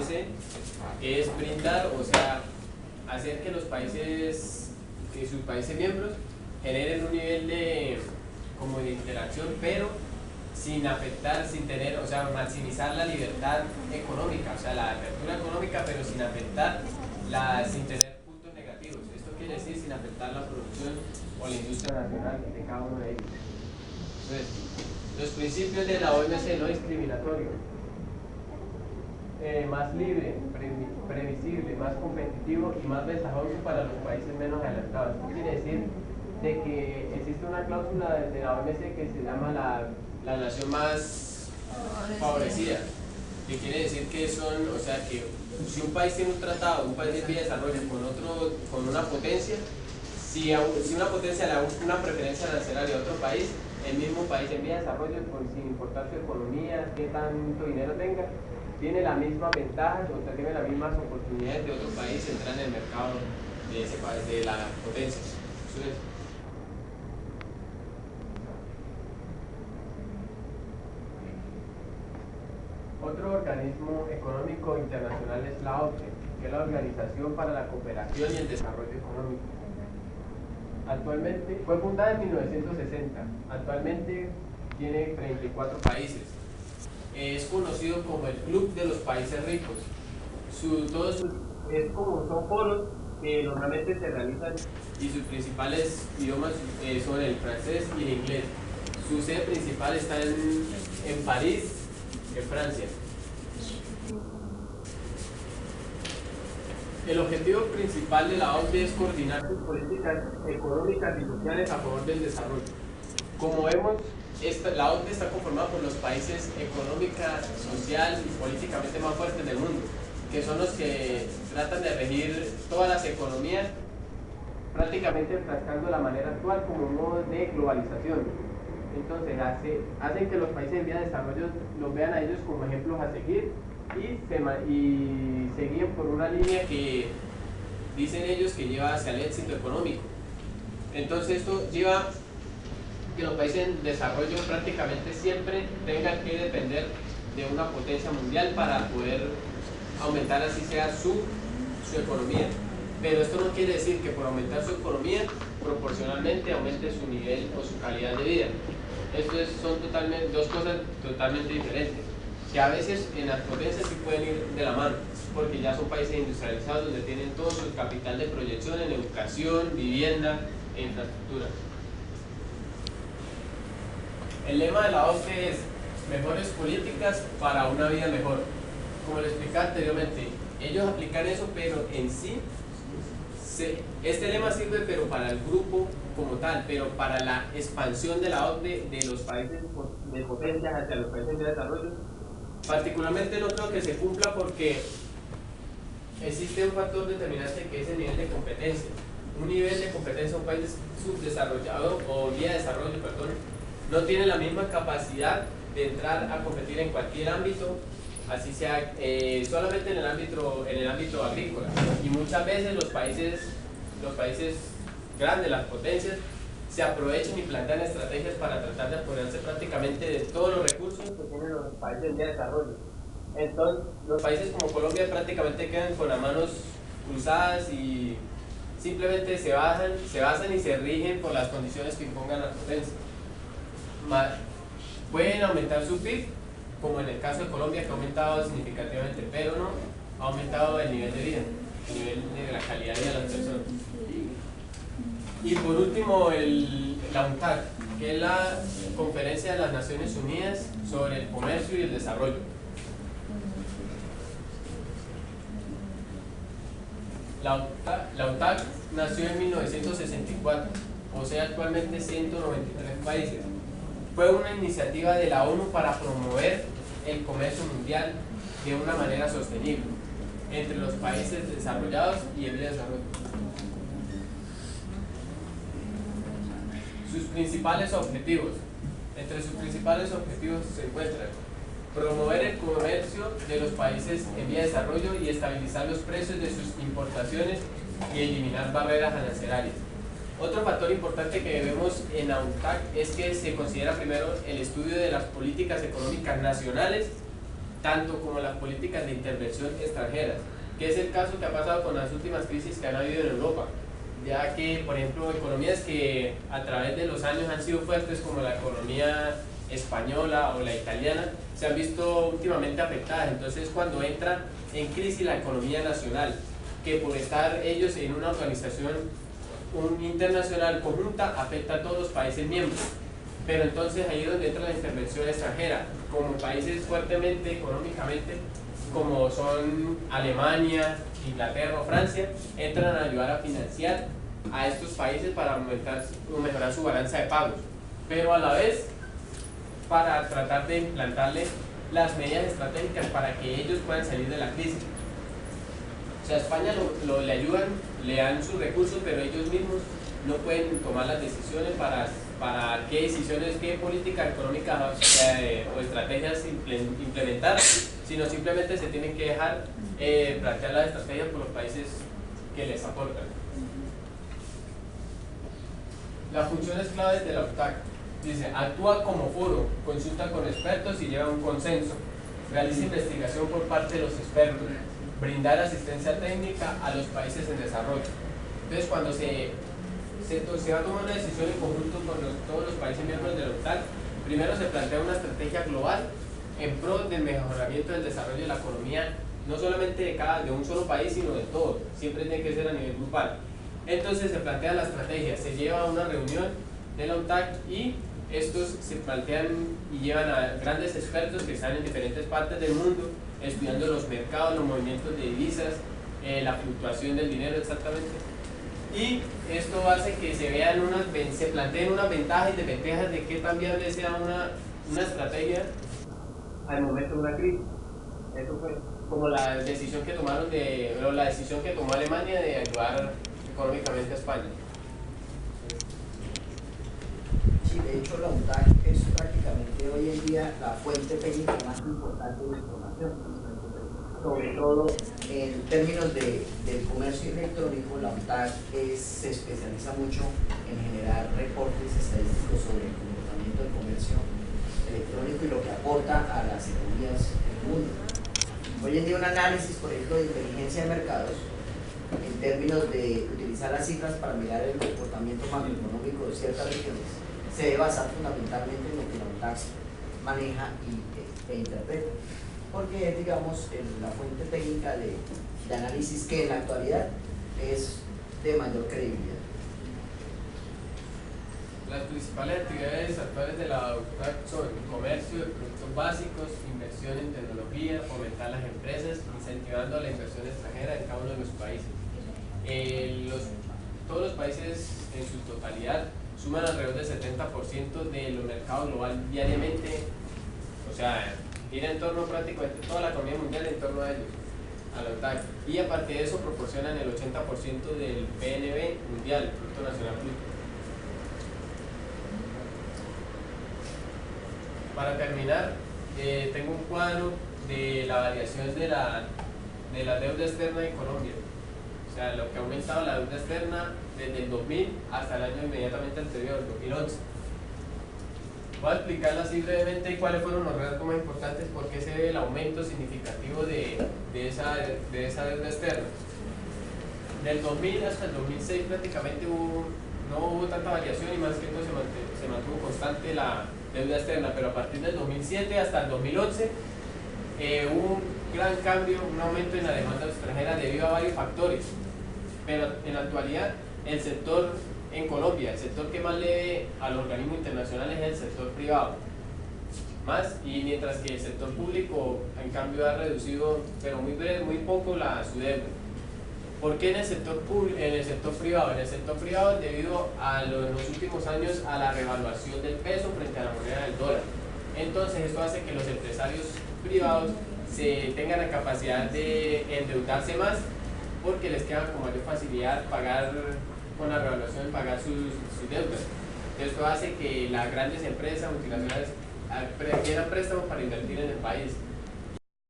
OMC es brindar, o sea, hacer que los países, que sus países miembros generen un nivel de, como de interacción, pero sin afectar, sin tener, o sea, maximizar la libertad económica, o sea, la apertura económica, pero sin afectar, sin tener puntos negativos. Esto quiere decir sin afectar la producción o la industria nacional de cada uno de ellos. Entonces, los principios de la OMC: no discriminatorio, más libre, previsible, más competitivo y más ventajoso para los países menos adelantados. Esto quiere decir de que existe una cláusula de la OMC que se llama la nación más favorecida, que quiere decir que son, o sea, que si un país tiene un tratado, un país en vía de desarrollo con una potencia, si una potencia le da una preferencia arancelaria a otro país, el mismo país en vía de desarrollo, sin importar su economía, qué tanto dinero tenga, tiene las mismas ventajas o tiene las mismas oportunidades de otro país de entrar en el mercado de ese país, de la potencia. Otro organismo económico internacional es la OCDE, que es la Organización para la Cooperación y el Desarrollo Económico. Actualmente fue fundada en 1960. Actualmente tiene 34 países. Es conocido como el Club de los Países Ricos. Es como son foros que normalmente se realizan y sus principales idiomas son el francés y el inglés. Su sede principal está en París, en Francia. El objetivo principal de la OCDE es coordinar sus políticas económicas y sociales a favor del desarrollo. Como vemos, la OCDE está conformada por los países económica, social y políticamente más fuertes del mundo, que son los que tratan de regir todas las economías, prácticamente enfrascando la manera actual como un modo de globalización. Entonces hacen que los países en vía de desarrollo los vean a ellos como ejemplos a seguir y se guíen por una línea que dicen ellos que lleva hacia el éxito económico. Entonces esto lleva que los países en desarrollo prácticamente siempre tengan que depender de una potencia mundial para poder aumentar así sea su economía. Pero esto no quiere decir que por aumentar su economía proporcionalmente aumente su nivel o su calidad de vida. Esto son dos cosas totalmente diferentes, que a veces en las potencias sí pueden ir de la mano, porque ya son países industrializados donde tienen todo su capital de proyección en educación, vivienda e infraestructura. El lema de la OCDE es mejores políticas para una vida mejor. Como les expliqué anteriormente, ellos aplican eso, pero en sí este lema sirve pero para el grupo como tal, pero para la expansión de la OCDE de los países de potencia hacia los países de desarrollo, particularmente no creo que se cumpla porque existe un factor determinante que es el nivel de competencia. Un nivel de competencia, un país subdesarrollado o vía de desarrollo, perdón, no tiene la misma capacidad de entrar a competir en cualquier ámbito, así sea solamente en el ámbito agrícola. Y muchas veces los países grandes, las potencias, se aprovechan y plantean estrategias para tratar de apoderarse prácticamente de todos los recursos que tienen los países de desarrollo. Entonces, los países como Colombia prácticamente quedan con las manos cruzadas y simplemente se basan y se rigen por las condiciones que impongan las potencias. Pueden aumentar su PIB, como en el caso de Colombia, que ha aumentado significativamente, pero no ha aumentado el nivel de vida, el nivel de la calidad de vida de las personas. Y por último, la UNCTAD, que es la Conferencia de las Naciones Unidas sobre el Comercio y el Desarrollo. La UNCTAD nació en 1964, posee actualmente 193 países. Fue una iniciativa de la ONU para promover el comercio mundial de una manera sostenible entre los países desarrollados y en vía de desarrollo. Sus principales objetivos. Entre sus principales objetivos se encuentran promover el comercio de los países en vía de desarrollo y estabilizar los precios de sus importaciones y eliminar barreras arancelarias. Otro factor importante que vemos en la UNCTAD es que se considera primero el estudio de las políticas económicas nacionales tanto como las políticas de intervención extranjeras, que es el caso que ha pasado con las últimas crisis que han habido en Europa, ya que, por ejemplo, economías que a través de los años han sido fuertes, como la economía española o la italiana, se han visto últimamente afectadas. Entonces, cuando entra en crisis la economía nacional, que por estar ellos en una organización internacional conjunta, afecta a todos los países miembros. Pero entonces ahí es donde entra la intervención extranjera, como países fuertemente económicamente, como son Alemania, Inglaterra o Francia, entran a ayudar a financiar a estos países para aumentar o mejorar su balanza de pagos, pero a la vez para tratar de implantarle las medidas estratégicas para que ellos puedan salir de la crisis. O sea, a España le ayudan, le dan sus recursos, pero ellos mismos no pueden tomar las decisiones para qué decisiones, qué política económica o estrategias implementar, sino simplemente se tienen que dejar plantear las estrategias por los países que les aportan. Las funciones claves de la UNTAC: dice, actúa como foro, consulta con expertos y lleva un consenso, realiza investigación por parte de los expertos, brindar asistencia técnica a los países en desarrollo. Entonces, cuando se va a tomar una decisión en conjunto con todos los países miembros de la UNTAC, primero se plantea una estrategia global en pro del mejoramiento del desarrollo de la economía, no solamente de un solo país, sino de todo. Siempre tiene que ser a nivel global. Entonces se plantea la estrategia, se lleva a una reunión de la UNTAC y estos se plantean y llevan a grandes expertos que están en diferentes partes del mundo estudiando los mercados, los movimientos de divisas, la fluctuación del dinero exactamente. Y esto hace que se planteen unas ventajas y desventajas de qué tan viable sea una estrategia al momento de una crisis. Eso fue como la decisión que tomó Alemania de ayudar económicamente a España. Sí, de hecho la UNTAC es prácticamente hoy en día la fuente técnica más importante de información, sobre todo en términos del comercio electrónico. La UNTAC se especializa mucho en generar reportes estadísticos sobre el comportamiento del comercio electrónico y lo que aporta a las economías del mundo. Hoy en día un análisis, por ejemplo, de inteligencia de mercados, en términos de utilizar las cifras para mirar el comportamiento macroeconómico de ciertas regiones, se debe basar fundamentalmente en lo que la UNTAC maneja e interpreta, porque es, digamos, la fuente técnica de análisis que en la actualidad es de mayor credibilidad. Las principales actividades actuales de la UNTAC son comercio de productos básicos, inversión en tecnología, fomentar las empresas, incentivando la inversión extranjera en cada uno de los países. Todos los países en su totalidad suman alrededor del 70% de los mercados globales diariamente, o sea, gira en torno prácticamente toda la economía mundial en torno a ellos, a la UNTAC. Y aparte de eso proporcionan el 80% del PNB mundial, Producto Nacional Bruto. Para terminar, tengo un cuadro de la variación de la deuda externa en Colombia. O sea, lo que ha aumentado la deuda externa desde el 2000 hasta el año inmediatamente anterior, 2011. Voy a explicarla así brevemente cuáles fueron los rasgos más importantes, por qué se ve el aumento significativo de esa deuda externa. Del 2000 hasta el 2006 prácticamente no hubo tanta variación y más que todo se mantuvo constante la deuda externa, pero a partir del 2007 hasta el 2011 hubo un gran cambio, un aumento en la demanda extranjera debido a varios factores. Pero en la actualidad el sector en Colombia, el sector que más le debe a los organismos internacionales es el sector privado, y mientras que el sector público en cambio ha reducido, pero muy poco su deuda. ¿Por qué en el sector privado? En el sector privado debido a en los últimos años a la revaluación del peso frente a la moneda del dólar. Entonces esto hace que los empresarios privados tengan la capacidad de endeudarse más, porque les queda con mayor facilidad pagar con la revaluación, pagar sus deudas. Esto hace que las grandes empresas multinacionales quieran préstamos para invertir en el país.